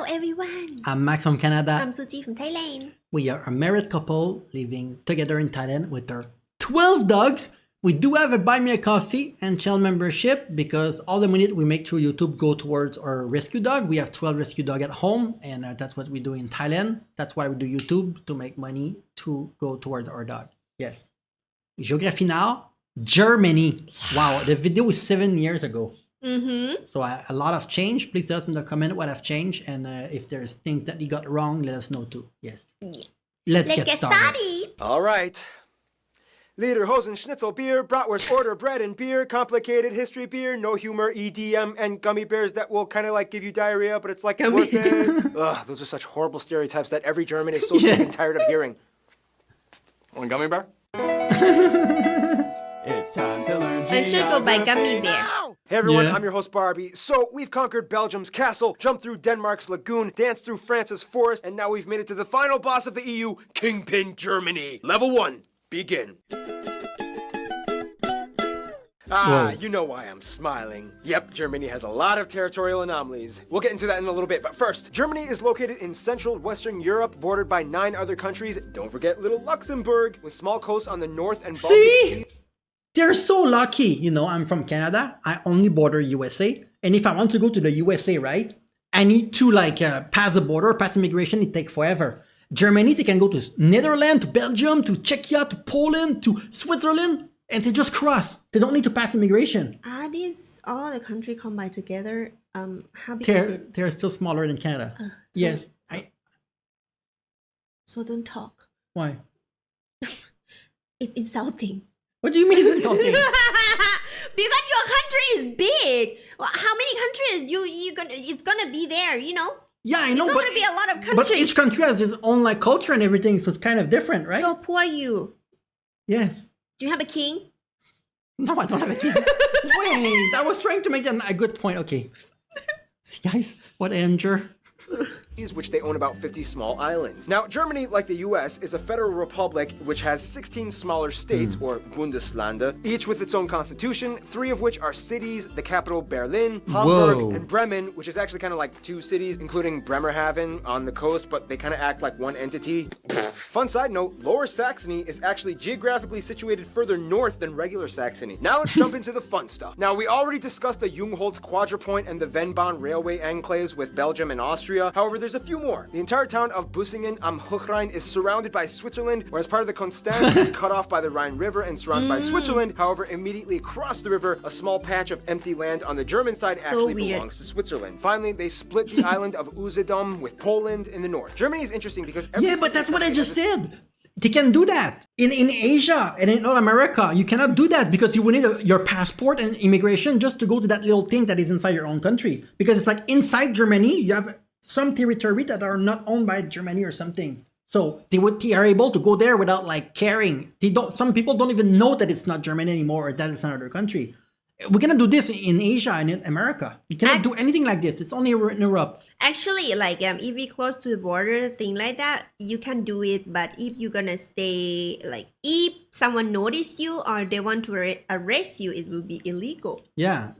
everyone. I'm Max from Canada. I'm Suji from Thailand. We are a married couple living together in Thailand with our 12 dogs. We do have a Buy Me a Coffee and channel membership because all the money that we make through YouTube go towards our rescue dog. We have 12 rescue dogs at home, and that's what we do in Thailand. That's why we do YouTube, to make money to go towards our dog. Yes. Géographie now, Germany. Yeah. Wow, the video is 7 years ago. Mm-hmm. So a lot of change. Please tell us in the comment what have changed, and if there's things that you got wrong, let us know too. Yes. Yeah. Let's get started. All right. Lederhosen, Schnitzel beer, Bratwurst order, bread and beer, complicated history beer, no humor, EDM, and gummy bears that will kind of like give you diarrhea, but it's like worth it. Ugh, those are such horrible stereotypes that every German is so sick and tired of hearing. Want a gummy bear? It's time to learn I should go buy gummy bear. Hey everyone, Yeah. I'm your host Barbie. So we've conquered Belgium's castle, jumped through Denmark's lagoon, danced through France's forest, and now we've made it to the final boss of the EU, Kingpin Germany. Level 1, begin. Whoa. You know why I'm smiling. Yep, Germany has a lot of territorial anomalies. We'll get into that in a little bit, but first, Germany is located in central Western Europe, bordered by 9 other countries. Don't forget little Luxembourg, with small coasts on the north and Baltic Sea. They're so lucky. You know, I'm from Canada. I only border USA. And if I want to go to the USA, right, I need to pass the border, pass immigration. It takes forever. Germany, they can go to Netherlands, to Belgium, to Czechia, to Poland, to Switzerland, and they just cross. They don't need to pass immigration. Are these all the country combined together? How big is it? They're still smaller than Canada. Yes. So don't talk. Why? It's insulting. What do you mean it's insulting? Because your country is big. Well, how many countries it's gonna be there, you know? Yeah, I know, It's not but gonna be a lot of but countries. each country has its own culture and everything, so it's kind of different, right? So poor you. Yes. Do you have a king? No, I don't have a king. Wait, I was trying to make a good point. Okay. See, guys, what anger. Which they own about 50 small islands. Now, Germany, like the US, is a federal republic which has 16 smaller states, or Bundeslande, each with its own constitution, 3 of which are cities, the capital Berlin, Hamburg, Whoa. and Bremen, which is actually kind of like 2 cities, including Bremerhaven on the coast, but they kind of act like one entity. Fun side note, Lower Saxony is actually geographically situated further north than regular Saxony. Now let's jump into the fun stuff. Now, we already discussed the Jungholz Quadrupoint and the Vennbahn railway enclaves with Belgium and Austria. However, there's a few more. The entire town of Bussingen am Hochrhein is surrounded by Switzerland, whereas part of the Konstanz is cut off by the Rhine River and surrounded by Switzerland. However, immediately across the river, a small patch of empty land on the German side actually belongs to Switzerland. Finally, they split the island of Usedom with Poland in the north. Germany is interesting because Yeah, but that's what I just said. They can do that. In Asia and in North America, you cannot do that because you will need your passport and immigration just to go to that little thing that is inside your own country. Because it's inside Germany, you have some territory that are not owned by Germany or something. So they are able to go there without caring. Some people don't even know that it's not Germany anymore or that it's another country. We cannot do this in Asia and in America. You cannot do anything like this. It's only in Europe. Actually, if we close to the border, thing like that, you can do it. But if you're gonna stay, if someone notice you or they want to arrest you, it will be illegal. Yeah,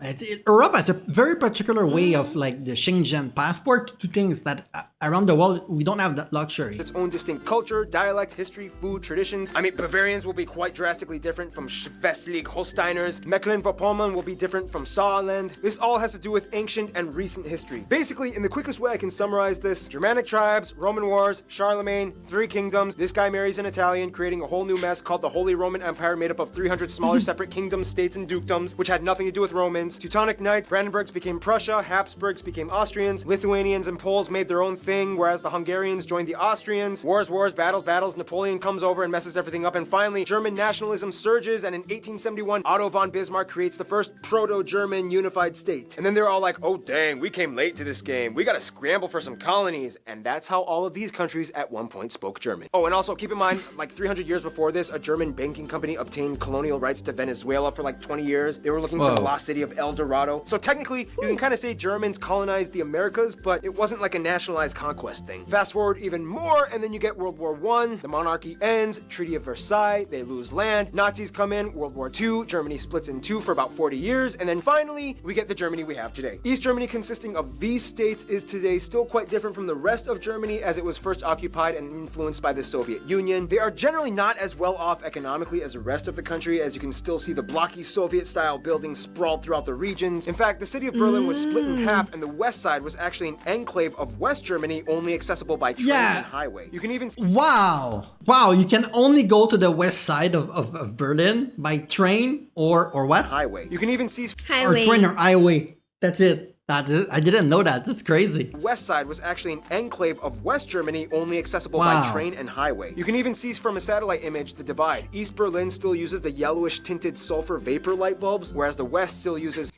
Europe has a very particular way of the Schengen passport to things that around the world we don't have that luxury. its own distinct culture, dialect, history, food, traditions. I mean, Bavarians will be quite drastically different from Schleswig-Holsteiners. Mecklenburg-Vorpommern will be different from Saarland. This all has to do with ancient and recent history. Basically, in the quickest way I can summarize this, Germanic tribes, Roman wars, Charlemagne, 3 kingdoms, this guy marries an Italian, creating a whole new mess called the Holy Roman Empire made up of 300 smaller separate kingdoms, states, and dukedoms, which had nothing to do with Romans. Teutonic Knights, Brandenburgs became Prussia, Habsburgs became Austrians, Lithuanians and Poles made their own thing, whereas the Hungarians joined the Austrians. Wars, battles, Napoleon comes over and messes everything up, and finally, German nationalism surges, and in 1871, Otto von Bismarck creates the first proto-German unified state. And then they're all like, oh dang, we came late to this game, we gotta scramble for some colonies, and that's how all of these countries at one point spoke German. Oh, and also keep in mind, 300 years before this, a German banking company obtained colonial rights to Venezuela for 20 years. They were looking for the lost city of El Dorado. So technically, you can kind of say Germans colonized the Americas, but it wasn't a nationalized conquest thing. Fast forward even more, and then you get World War I, the monarchy ends, Treaty of Versailles, they lose land, Nazis come in, World War II, Germany splits in 2 for about 40 years, and then finally, we get the Germany we have today. East Germany consisting of these states is today still quite different from the rest of Germany as it was first occupied and influenced by the Soviet Union. They are generally not as well off economically as the rest of the country, as you can still see the blocky Soviet-style buildings sprawled throughout the regions. In fact, the city of Berlin was split in half, and the west side was actually an enclave of West Germany, only accessible by train and highway. You can even Wow. Wow, you can only go to the west side of Berlin by train or what? highway. You can even see Highway. Or train or highway. That's it. That's it. I didn't know that. That's crazy. the west side was actually an enclave of West Germany, only accessible by Wow. train and highway. You can even see from a satellite image the divide. East Berlin still uses the yellowish tinted sulfur vapor light bulbs, whereas the west still uses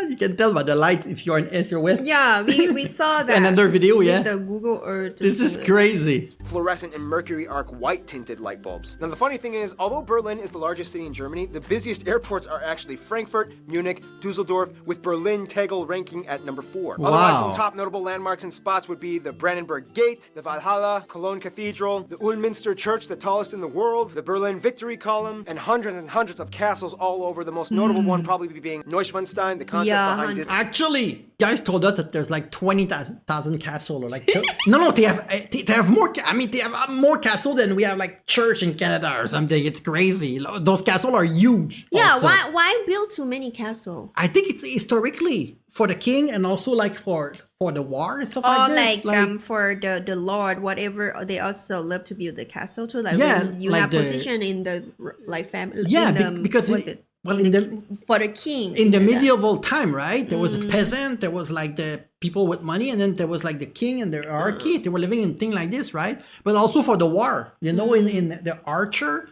You can tell by the lights if you're in east or west. Yeah, we saw that. Another video, with yeah. the Google Earth. This is crazy. fluorescent and mercury arc white tinted light bulbs. Now the funny thing is, although Berlin is the largest city in Germany, the busiest airports are actually Frankfurt, Munich, Dusseldorf, with Berlin Tegel ranking at number 4. Otherwise, some top notable landmarks and spots would be the Brandenburg Gate, the Valhalla, Cologne Cathedral, the Ulminster Church, the tallest in the world, the Berlin Victory Column, and hundreds of castles all over. The most notable one probably being Neuschwanstein, the concept behind Disney. Actually, guys told us that there's like 20,000 castle or like no, they have more. I mean, they have more castle than we have like church in Canada or something. It's crazy. Those castles are huge. Yeah, also. why build too many castles? I think it's historically for the king and also like for the war and stuff Or like this. for the Lord, whatever, they also love to build the castle too. Like Yeah, when you like have the- position in the like family. Yeah, in the, because what's it- it? well, in in the, for the king. in the that. medieval time, right? There was a peasant, there was like the people with money, and then there was like the king and the hierarchy. They were living in thing like this, right? But also for the war, you know, in the archer.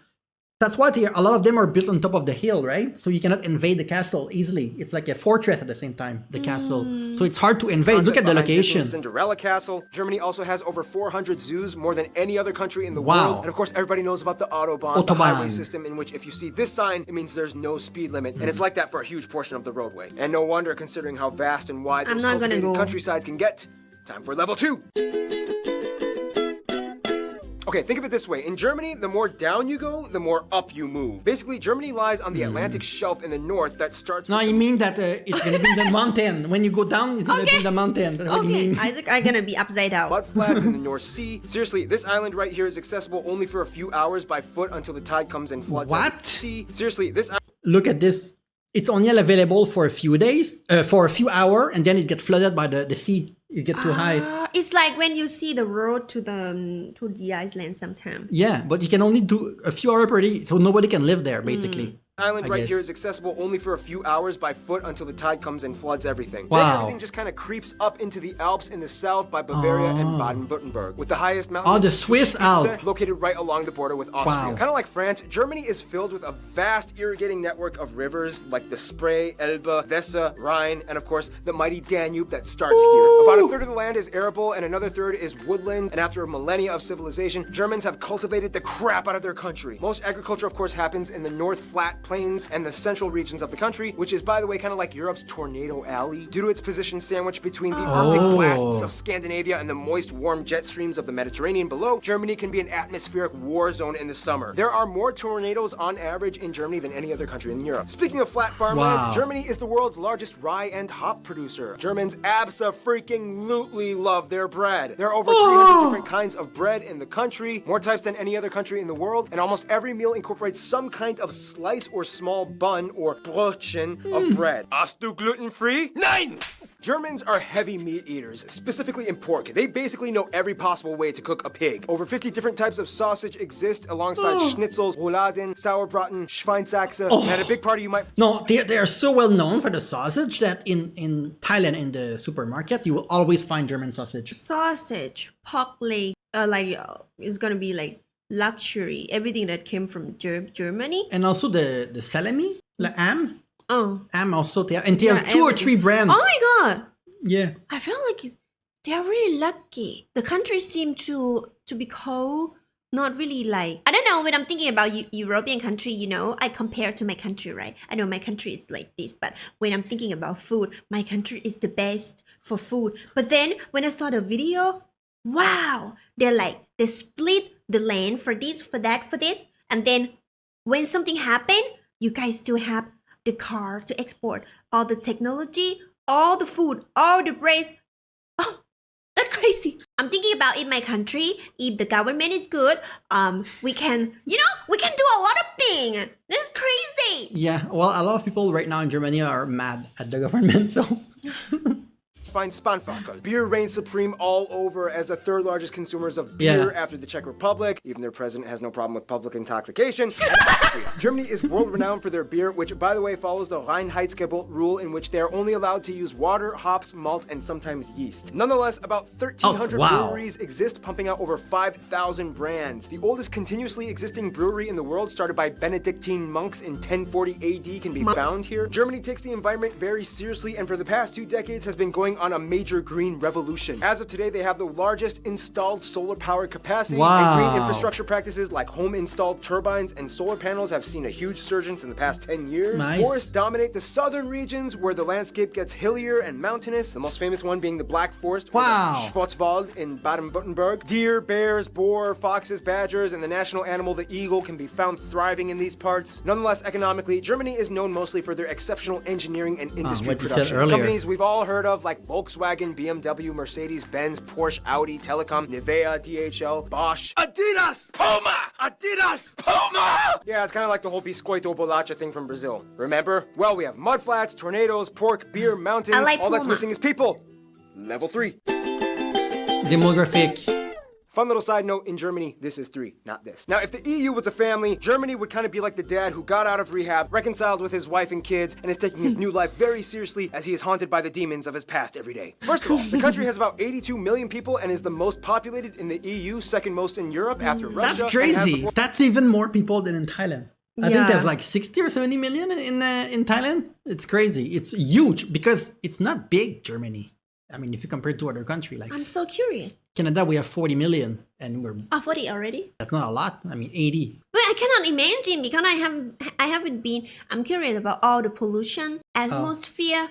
That's why a lot of them are built on top of the hill, right? So you cannot invade the castle easily. It's like a fortress at the same time, the castle. So it's hard to invade. Look at the Behind Disney's location. Cinderella Castle. Germany also has over 400 zoos, more than any other country in the Wow. world. And of course, everybody knows about the Autobahn, the highway Autobahn. system, in which if you see this sign, it means there's no speed limit. And it's like that for a huge portion of the roadway. And no wonder, considering how vast and wide I'm those not gonna cultivated go. countrysides can get. Time for level 2. Okay, think of it this way. In Germany, the more down you go, the more up you move. Basically, Germany lies on the Atlantic shelf in the north that starts No, with you mean that it's going to be the mountain. When you go down, it's going to be the mountain. That's what you Okay, mean. Isaac, I'm gonna be upside down. mud flats in the North Sea. Seriously, this island right here is accessible only for a few hours by foot until the tide comes and floods out What? the sea. Seriously, this Look at this. It's only available for a few days, for a few hours, and then it gets flooded by the sea. It gets too high. It's like when you see the road to the island sometimes. Yeah, but you can only do a few hours per day, so nobody can live there, basically. island I right guess. here is accessible only for a few hours by foot until the tide comes and floods everything. Wow. Then everything just kind of creeps up into the Alps in the south by Bavaria and Baden-Württemberg, with the highest mountain. Oh, the Swiss Spitze, Alps. located right along the border with Austria. Wow. Kind of like France, Germany is filled with a vast irrigating network of rivers like the Spree, Elbe, Weser, Rhine, and of course the mighty Danube that starts here. About a third of the land is arable and another third is woodland, and after a millennia of civilization, Germans have cultivated the crap out of their country. Most agriculture, of course, happens in the North Flat Plains and the central regions of the country, which is, by the way, kind of like Europe's Tornado Alley. Due to its position sandwiched between the Arctic blasts of Scandinavia and the moist, warm jet streams of the Mediterranean below, Germany can be an atmospheric war zone in the summer. There are more tornadoes on average in Germany than any other country in Europe. Speaking of flat farmland, Wow. Germany is the world's largest rye and hop producer. Germans abso-freaking-lutely love their bread. There are over 300 different kinds of bread in the country, more types than any other country in the world, and almost every meal incorporates some kind of slice or small bun or Brötchen of bread. Hast du gluten-free? Nein! Germans are heavy meat eaters, specifically in pork. They basically know every possible way to cook a pig. Over 50 different types of sausage exist alongside schnitzels, rouladen, sauerbraten, Schweinsachse, and a big party you might No, they are so well known for the sausage that in Thailand, in the supermarket, you will always find German sausage. Sausage, pork leg, it's gonna be like luxury. Everything that came from Germany. And also the salami, the ham. Oh, Ham also, and they have Yeah, 2 or everything. 3 brands. oh my god! Yeah. I feel like they're really lucky. The countries seem to be cold. Not really like, I don't know, when I'm thinking about European country, I compare to my country, right? I know my country is like this, but when I'm thinking about food, my country is the best for food. But then when I saw the video, wow, they split the land for this, for that, for this. And then when something happened, you guys still have the car to export all the technology, all the food, all the bread. Oh, That's crazy. I'm thinking about in my country, if the government is good, we can, we can do a lot of things. That's crazy. Yeah, well, a lot of people right now in Germany are mad at the government, so... Find Spanferkel. Beer reigns supreme all over as the third largest consumers of beer after the Czech Republic. Even their president has no problem with public intoxication. And Austria. Germany is world renowned for their beer, which, by the way, follows the Reinheitsgebot rule in which they are only allowed to use water, hops, malt, and sometimes yeast. Nonetheless, about 1,300 breweries exist, pumping out over 5,000 brands. The oldest continuously existing brewery in the world, started by Benedictine monks in 1040 AD, can be found here. Germany takes the environment very seriously, and for the past 2 decades has been going on a major green revolution. As of today, they have the largest installed solar power capacity, and green infrastructure practices like home installed turbines and solar panels have seen a huge surge in the past 10 years. Nice. Forests dominate the southern regions where the landscape gets hillier and mountainous, the most famous one being the Black Forest or the Schwarzwald in Baden-Württemberg. Deer, bears, boar, foxes, badgers, and the national animal, the eagle, can be found thriving in these parts. Nonetheless, economically, Germany is known mostly for their exceptional engineering and industry production. Companies we've all heard of like Volkswagen, BMW, Mercedes-Benz, Porsche, Audi, Telecom, Nivea, DHL, Bosch, Adidas, Puma! Adidas, Puma! Yeah, it's kind of like the whole Biscoito Bolacha thing from Brazil. Remember? Well, we have mudflats, tornadoes, pork, beer, mountains. All that's missing is people. Level 3. Demographic. Fun little side note, in Germany, this is 3, not this. Now, if the EU was a family, Germany would kind of be like the dad who got out of rehab, reconciled with his wife and kids, and is taking his new life very seriously as he is haunted by the demons of his past every day. First of all, the country has about 82 million people and is the most populated in the EU, second most in Europe after Russia. That's crazy. That's even more people than in Thailand. I think there's like 60 or 70 million in Thailand. It's crazy. It's huge because it's not big, Germany. I mean, if you compare it to other countries, like I'm so curious. Canada, we have 40 million, and we're 40 already? That's not a lot. I mean, 80. But I cannot imagine because I haven't been. I'm curious about all the pollution, atmosphere.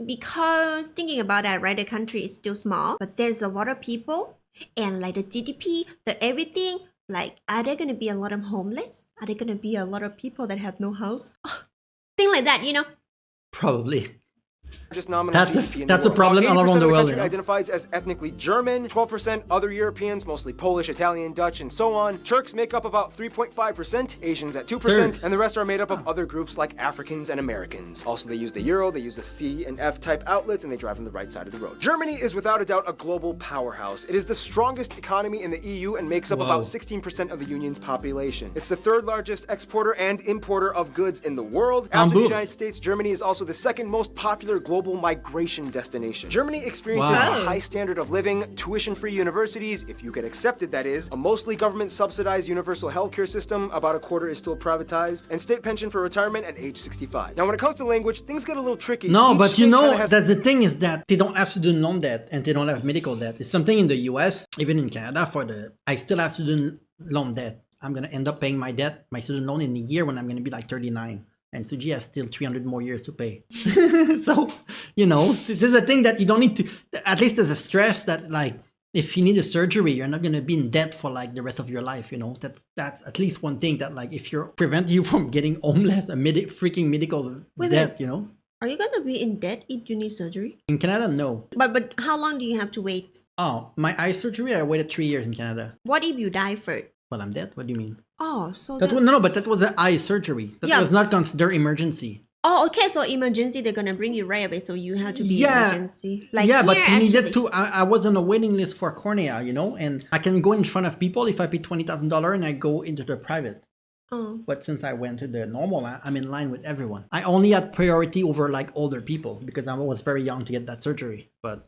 Because thinking about that, right? The country is still small, but there's a lot of people, and like the GDP, the everything. Like, are there gonna be a lot of homeless? Are there gonna be a lot of people that have no house? Thing like that, Probably. Just nominal that's GDP a problem all around the world. Country identifies as ethnically German, 12% other Europeans, mostly Polish, Italian, Dutch, and so on. Turks make up about 3.5%, Asians at 2%, and the rest are made up of other groups like Africans and Americans. Also, they use the euro, they use the C and F type outlets, and they drive on the right side of the road. Germany is without a doubt a global powerhouse. It is the strongest economy in the EU and makes up about 16% of the union's population. It's the third largest exporter and importer of goods in the world. After the United States, Germany is also the second most popular global migration destination. Germany experiences a high standard of living, tuition-free universities, if you get accepted that is, a mostly government-subsidized universal healthcare system, about a quarter is still privatized, and state pension for retirement at age 65. Now when it comes to language, things get a little tricky. No, but that the thing is that they don't have student loan debt and they don't have medical debt. It's something in the US, even in Canada, I still have student loan debt. I'm gonna end up paying my student loan in a year when I'm gonna be like 39. And Suji has still 300 more years to pay. So, this is a thing that you don't need to, at least there's a stress that like, if you need a surgery, you're not going to be in debt for like the rest of your life, That's at least one thing that like, if you're prevent you from getting homeless, freaking medical debt, Are you going to be in debt if you need surgery? In Canada, no. But how long do you have to wait? Oh, my eye surgery, I waited 3 years in Canada. What if you die first? Well, I'm dead. What do you mean? Oh, so but that was an eye surgery. That was not considered emergency. Oh, okay. So emergency, they're gonna bring you right away. So you have to be emergency. Like but you needed to. I was on a waiting list for cornea, and I can go in front of people if I pay $20,000 and I go into the private. Oh. But since I went to the normal, I'm in line with everyone. I only had priority over like older people because I was very young to get that surgery. But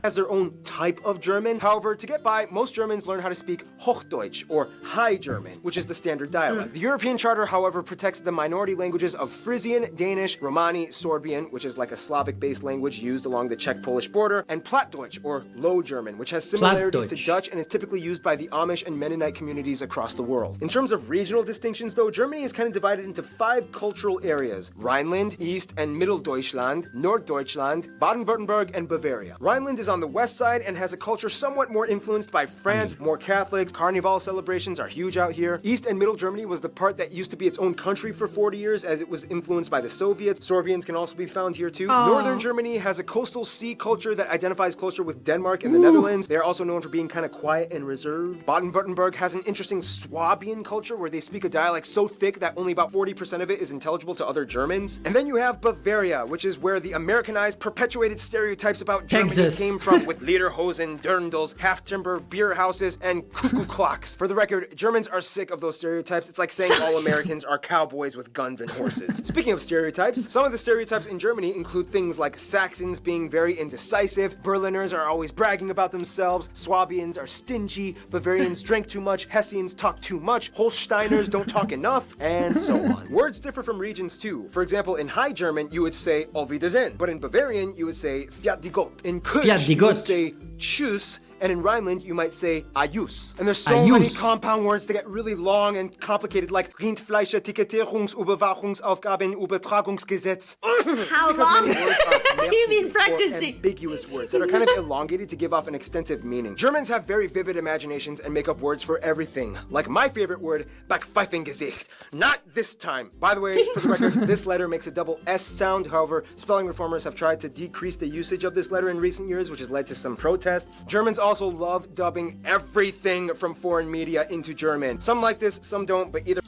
has their own type of German. However, to get by, most Germans learn how to speak Hochdeutsch, or High German, which is the standard dialect. The European Charter, however, protects the minority languages of Frisian, Danish, Romani, Sorbian, which is like a Slavic-based language used along the Czech-Polish border, and Plattdeutsch, or Low German, which has similarities to Dutch and is typically used by the Amish and Mennonite communities across the world. In terms of regional distinctions, though, Germany is kind of divided into 5 cultural areas: Rhineland, East and Middle Deutschland, Norddeutschland, Baden-Württemberg, and Bavaria. Rhineland Finland is on the west side and has a culture somewhat more influenced by France, more Catholics. Carnival celebrations are huge out here. East and Middle Germany was the part that used to be its own country for 40 years as it was influenced by the Soviets. Sorbians can also be found here too. Northern Germany has a coastal sea culture that identifies closer with Denmark and the Netherlands. They are also known for being kind of quiet and reserved. Baden-Württemberg has an interesting Swabian culture where they speak a dialect so thick that only about 40% of it is intelligible to other Germans. And then you have Bavaria, which is where the Americanized, perpetuated stereotypes about Germany Texas. came from, with Lederhosen, dirndls, half-timber, beer houses, and cuckoo clocks. For the record, Germans are sick of those stereotypes. It's like saying all Americans are cowboys with guns and horses. Speaking of stereotypes, some of the stereotypes in Germany include things like Saxons being very indecisive, Berliners are always bragging about themselves, Swabians are stingy, Bavarians drink too much, Hessians talk too much, Holsteiners don't talk enough, and so on. Words differ from regions too. For example, in High German, you would say Auf Wiedersehen, but in Bavarian, you would say Fiat die Gott. In Fiat Kölsch, die you would Gott. say Tschüss, and in Rhineland, you might say Ajus. And there's so many compound words that get really long and complicated, like Rindfleisch, Etikettierungsüberwachungsaufgaben, Übertragungsgesetz. How long have you been practicing? Ambiguous words that are kind of elongated to give off an extensive meaning. Germans have very vivid imaginations and make up words for everything. Like my favorite word, Backpfeifengesicht. Not this time. By the way, for the record, this letter makes a double S sound. However, spelling reformers have tried to decrease the usage of this letter in recent years, which has led to some protests. Germans also love dubbing everything from foreign media into German. Some like this, some don't, but either.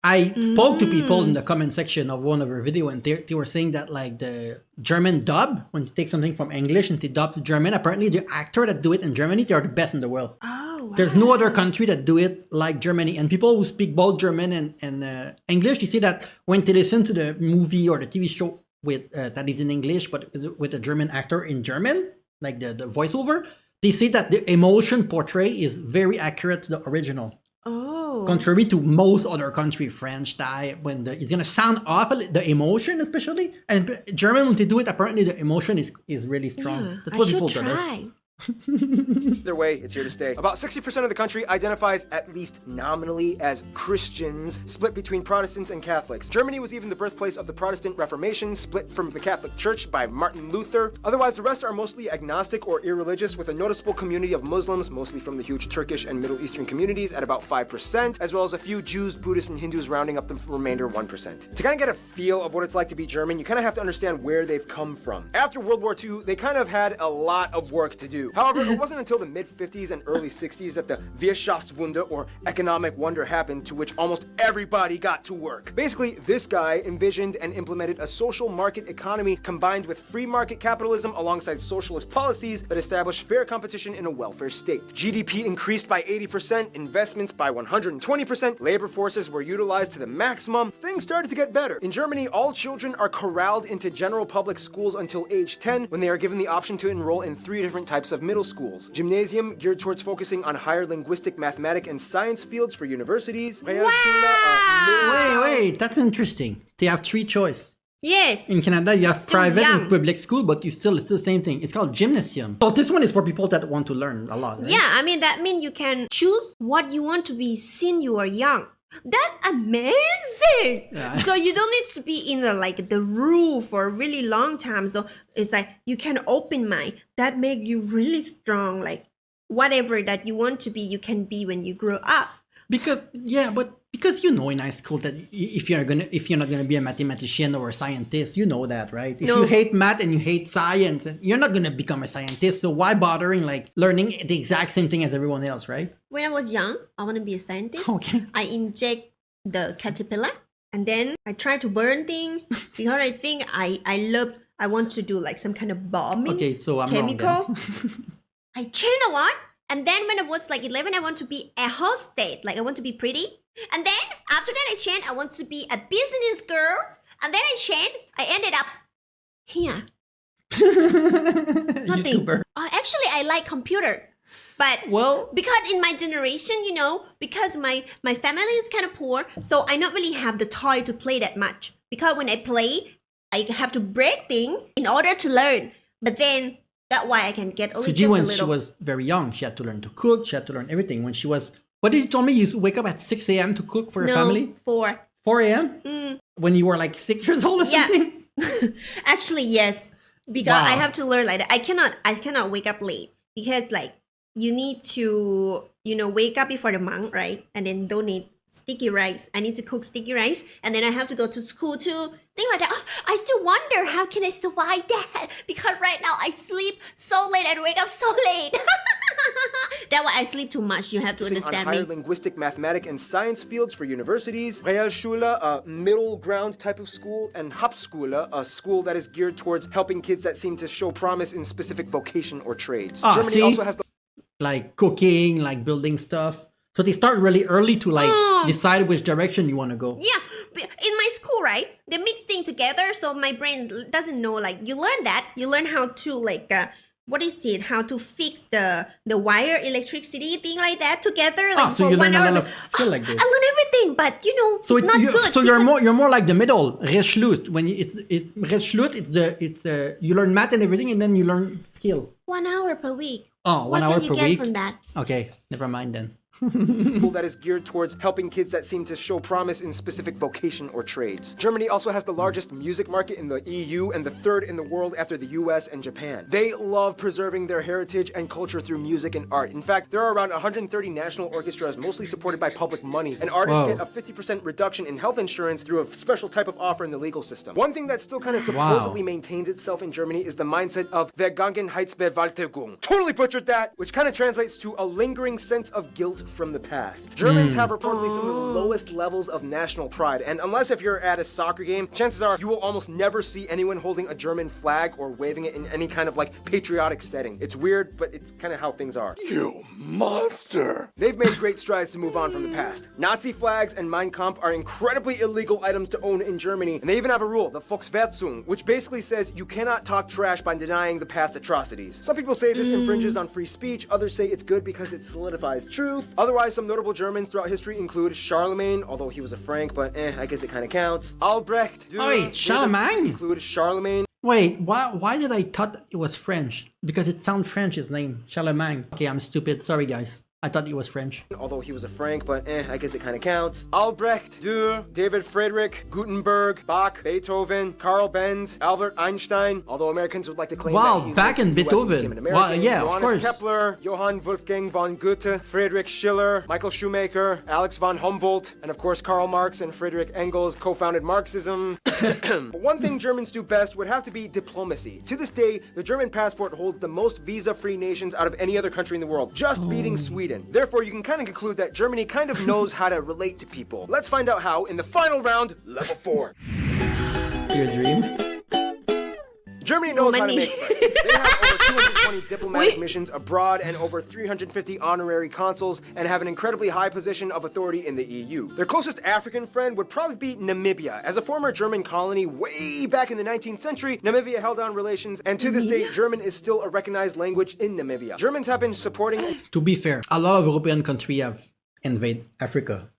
I spoke to people in the comment section of one of her video, and they were saying that like the German dub, when you take something from English and they dub to German, apparently the actor that do it in Germany, they are the best in the world. Oh, wow. There's no other country that do it like Germany. And people who speak both German and English, you see that when they listen to the movie or the TV show with that is in English, but with a German actor in German, like the voiceover, they say that the emotion portrayed is very accurate to the original. Oh. Contrary to most other country, French, Thai, when it's gonna sound off, the emotion especially, and German when they do it, apparently the emotion is really strong. Yeah, That's I what should people tell us. try. Either way, it's here to stay. About 60% of the country identifies, at least nominally, as Christians, split between Protestants and Catholics. Germany was even the birthplace of the Protestant Reformation, split from the Catholic Church by Martin Luther. Otherwise, the rest are mostly agnostic or irreligious, with a noticeable community of Muslims, mostly from the huge Turkish and Middle Eastern communities, at about 5%, as well as a few Jews, Buddhists, and Hindus rounding up the remainder 1%. To kind of get a feel of what it's like to be German, you kind of have to understand where they've come from. After World War II, they kind of had a lot of work to do. However, it wasn't until the mid-50s and early 60s that the Wirtschaftswunder, or economic wonder, happened, to which almost everybody got to work. Basically, this guy envisioned and implemented a social market economy combined with free market capitalism alongside socialist policies that established fair competition in a welfare state. GDP increased by 80%, investments by 120%, labor forces were utilized to the maximum. Things started to get better. In Germany, all children are corralled into general public schools until age 10, when they are given the option to enroll in 3 different types of middle schools. Gymnasium, geared towards focusing on higher linguistic, mathematic, and science fields for universities. Wait, that's interesting. They have 3 choice. Yes. In Canada, you have Still private young. and public school, but it's still the same thing. It's called gymnasium. So this one is for people that want to learn a lot, right? Yeah, I mean, that means you can choose what you want to be since you are young. That's amazing! Yeah. So you don't need to be in the rule for a really long time. So it's like you can open mind. That make you really strong. Like whatever that you want to be, you can be when you grow up. Because you know in high school that if you're not gonna be a mathematician or a scientist, you know that, right? If No. you hate math and you hate science, you're not gonna become a scientist. So why bothering like learning the exact same thing as everyone else, right? When I was young, I want to be a scientist. Okay. I inject the caterpillar and then I try to burn things because I think I want to do like some kind of bombing. Okay, so I'm chemical. wrong then. I train a lot. And then when I was like 11, I want to be a hostess. Like I want to be pretty. And then after that, I changed. I want to be a business girl. And then I changed. I ended up here. Nothing. YouTuber. Actually, I like computer. But Well, because in my generation, because my family is kind of poor, so I not really have the toy to play that much. Because when I play, I have to break things in order to learn. But then that's why I can get only Suji, just a when she little. was very young, she had to learn to cook. She had to learn everything. When she was, what did you tell me? You used to wake up at 6 a.m. to cook for your family? 4. 4 a.m. Mm, When you were like 6 years old or Yeah. something? actually, yes. because I Wow. have to learn like that. I cannot wake up late because like you need to wake up before the monk, right? And then donate sticky rice. I need to cook sticky rice, and then I have to go to school too. Think like that. Oh, I still wonder how can I survive that because right now I sleep so late and wake up so late. That's why I sleep too much. You have to On understand higher me. linguistic, mathematic, and science fields for universities, Realschule, a middle ground type of school, and Hauptschule, a school that is geared towards helping kids that seem to show promise in specific vocation or trades. Germany See? also has the Like cooking, like building stuff. So they start really early to like decide which direction you want to go. Yeah, in my school, right? They mix things together, so my brain doesn't know. Like you learn that, you learn how to like what is it? How to fix the wire, electricity thing like that together. Like so for you learn 1 a hour. lot of skill like this. I learn everything, but So not good. So you're more like the middle, Rechtsschluss. When it's Rechtsschluss, it's you learn math and everything, and then you learn skill. 1 hour per week. Oh, What 1 hour can you per get week. from that? Okay, never mind then. school that is geared towards helping kids that seem to show promise in specific vocation or trades. Germany also has the largest music market in the EU and the third in the world after the US and Japan. They love preserving their heritage and culture through music and art. In fact, there are around 130 national orchestras, mostly supported by public money, and artists Wow. get a 50% reduction in health insurance through a special type of offer in the legal system. One thing that still kind of supposedly maintains itself in Germany is the mindset of Vergangenheitsbewältigung. Totally butchered that, which kind of translates to a lingering sense of guilt from the past. Germans have reportedly some of the lowest levels of national pride, and unless if you're at a soccer game, chances are you will almost never see anyone holding a German flag or waving it in any kind of like patriotic setting. It's weird, but it's kind of how things are. You monster! They've made great strides to move on from the past. Nazi flags and Mein Kampf are incredibly illegal items to own in Germany, and they even have a rule, the Volksverhetzung, which basically says you cannot talk trash by denying the past atrocities. Some people say this infringes on free speech, others say it's good because it solidifies truth. Otherwise, some notable Germans throughout history include Charlemagne, although he was a Frank, but I guess it kind of counts. Albrecht. Wait, Charlemagne? Include Charlemagne. Wait, why did I thought it was French? Because it sounds French, his name. Charlemagne. Okay, I'm stupid. Sorry, guys. I thought it was French. Although he was a Frank, but I guess it kind of counts. Albrecht, Dürer, David Friedrich, Gutenberg, Bach, Beethoven, Carl Benz, Albert Einstein, although Americans would like to claim Wow, that he back went in to the US and Beethoven. became an American. Wow, yeah, of Johannes course. Kepler, Johann Wolfgang von Goethe, Friedrich Schiller, Michael Schumacher, Alex von Humboldt, and of course Karl Marx and Friedrich Engels co-founded Marxism. But one thing Germans do best would have to be diplomacy. To this day, the German passport holds the most visa-free nations out of any other country in the world, just beating Sweden. Therefore, you can kind of conclude that Germany kind of knows how to relate to people. Let's find out how in the final round, level 4. Your dream? Germany knows how to Money. make friends. They have over 220 diplomatic missions abroad and over 350 honorary consuls and have an incredibly high position of authority in the EU. Their closest African friend would probably be Namibia. As a former German colony way back in the 19th century, Namibia held on relations, and to this day, German is still a recognized language in Namibia. Germans have been supporting To be fair, a lot of European countries have invaded Africa.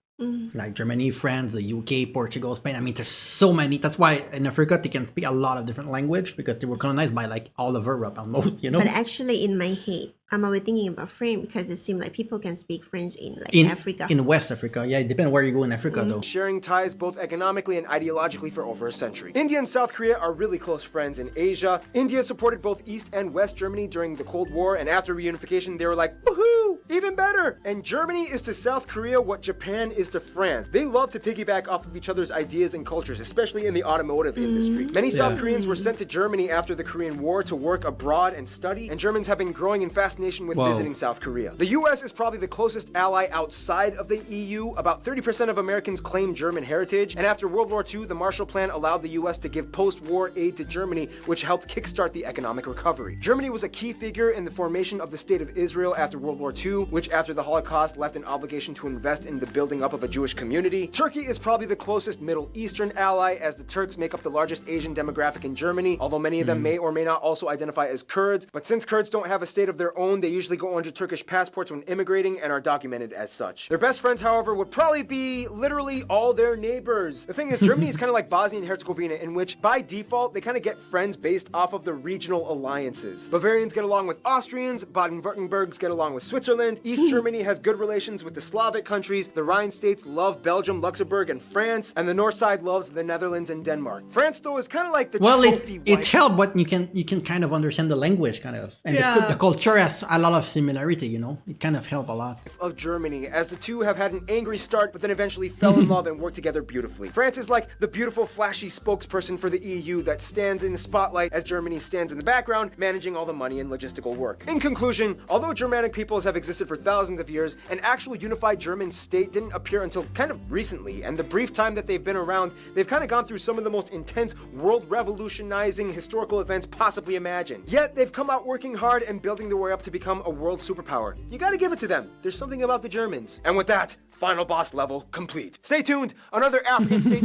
Like Germany, France, the UK, Portugal, Spain. I mean, there's so many. That's why in Africa they can speak a lot of different language because they were colonized by like all of Europe almost, you know? But actually, in my head, I'm always thinking about French because it seems like people can speak French in like Africa. In West Africa. Yeah, it depends where you go in Africa though. sharing ties both economically and ideologically for over a century. India and South Korea are really close friends in Asia. India supported both East and West Germany during the Cold War, and after reunification, they were like, woohoo, even better! And Germany is to South Korea what Japan is to France. They love to piggyback off of each other's ideas and cultures, especially in the automotive industry. Many South Koreans were sent to Germany after the Korean War to work abroad and study, and Germans have been growing in fascination with visiting South Korea. The US is probably the closest ally outside of the EU. About 30% of Americans claim German heritage, and after World War II, the Marshall Plan allowed the US to give post-war aid to Germany, which helped kickstart the economic recovery. Germany was a key figure in the formation of the State of Israel after World War II, which after the Holocaust left an obligation to invest in the building up of a Jewish community. Turkey is probably the closest Middle Eastern ally, as the Turks make up the largest Asian demographic in Germany, although many of them may or may not also identify as Kurds. But since Kurds don't have a state of their own, own. They usually go under Turkish passports when immigrating and are documented as such. Their best friends, however, would probably be literally all their neighbors. The thing is, Germany is kind of like Bosnia and Herzegovina, in which, by default, they kind of get friends based off of the regional alliances. Bavarians get along with Austrians, Baden-Württembergs get along with Switzerland, East Germany has good relations with the Slavic countries, the Rhine states love Belgium, Luxembourg, and France, and the north side loves the Netherlands and Denmark. France, though, is kind of like the trophy wife. It helped, but you can kind of understand the language, kind of, and the culture has a lot of similarity. You know, it kind of helped a lot. Of Germany, as the two have had an angry start, but then eventually fell in love and worked together beautifully. France is like the beautiful, flashy spokesperson for the EU that stands in the spotlight as Germany stands in the background, managing all the money and logistical work. In conclusion, although Germanic peoples have existed for thousands of years, an actual unified German state didn't appear until kind of recently, and the brief time that they've been around, they've kind of gone through some of the most intense, world-revolutionizing historical events possibly imagined. Yet, they've come out working hard and building their way up to become a world superpower. You gotta give it to them. There's something about the Germans. And with that, final boss level complete. Stay tuned, another African state...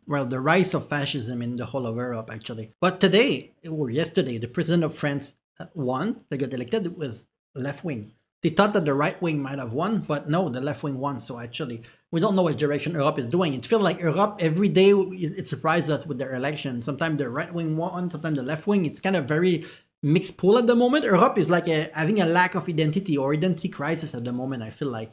Well, the rise of fascism in the whole of Europe, actually. But today, or yesterday, the president of France won. They got elected with left wing. They thought that the right wing might have won, but no, the left wing won. So actually, we don't know which direction Europe is doing. It feels like Europe, every day, it surprises us with their election. Sometimes the right wing won, sometimes the left wing. It's kind of very mixed pool at the moment. Europe is like having a lack of identity or identity crisis at the moment, I feel like.